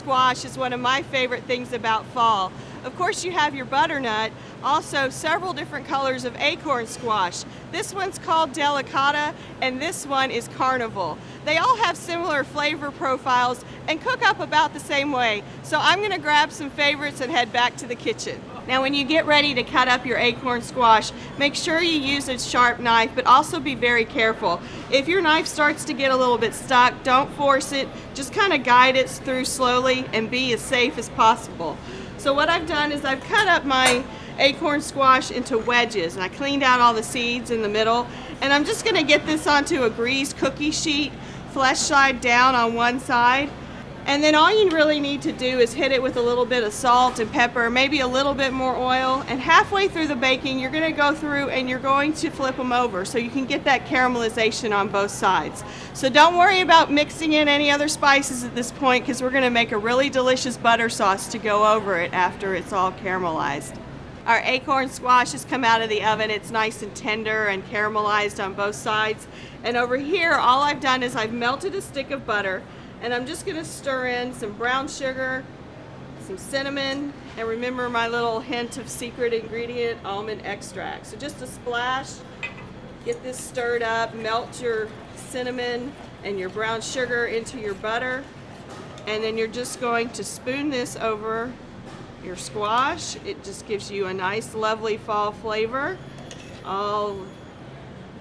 squash is one of my favorite things about fall. Of course, you have your butternut, also several different colors of acorn squash. This one's called delicata and this one is carnival. They all have similar flavor profiles and cook up about the same way. So I'm going to grab some favorites and head back to the kitchen. Now when you get ready to cut up your acorn squash, make sure you use a sharp knife, but also be very careful. If your knife starts to get a little bit stuck, don't force it, just kind of guide it through slowly and be as safe as possible. So what I've done is I've cut up my acorn squash into wedges and I cleaned out all the seeds in the middle, and I'm just going to get this onto a greased cookie sheet, flesh side down on one side. And then all you really need to do is hit it with a little bit of salt and pepper, maybe a little bit more oil, and halfway through the baking you're going to go through and you're going to flip them over so you can get that caramelization on both sides. So don't worry about mixing in any other spices at this point, because we're going to make a really delicious butter sauce to go over it after it's all caramelized. Our acorn squash has come out of the oven. It's nice and tender and caramelized on both sides. And over here all I've done is I've melted a stick of butter, and I'm just going to stir in some brown sugar, some cinnamon, and remember my little hint of secret ingredient, almond extract. So just a splash, get this stirred up, melt your cinnamon and your brown sugar into your butter, and then you're just going to spoon this over your squash. It just gives you a nice lovely fall flavor. All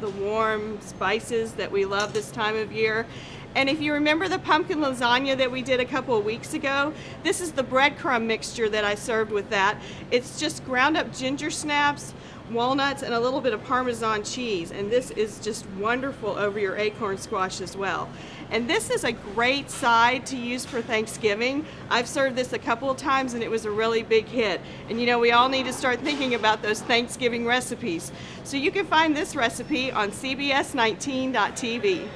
the warm spices that we love this time of year. And if you remember the pumpkin lasagna that we did a couple of weeks ago, this is the breadcrumb mixture that I served with that. It's just ground up ginger snaps, walnuts, and a little bit of Parmesan cheese. And this is just wonderful over your acorn squash as well. And this is a great side to use for Thanksgiving. I've served this a couple of times and it was a really big hit. And you know, we all need to start thinking about those Thanksgiving recipes. So you can find this recipe on cbs19.tv.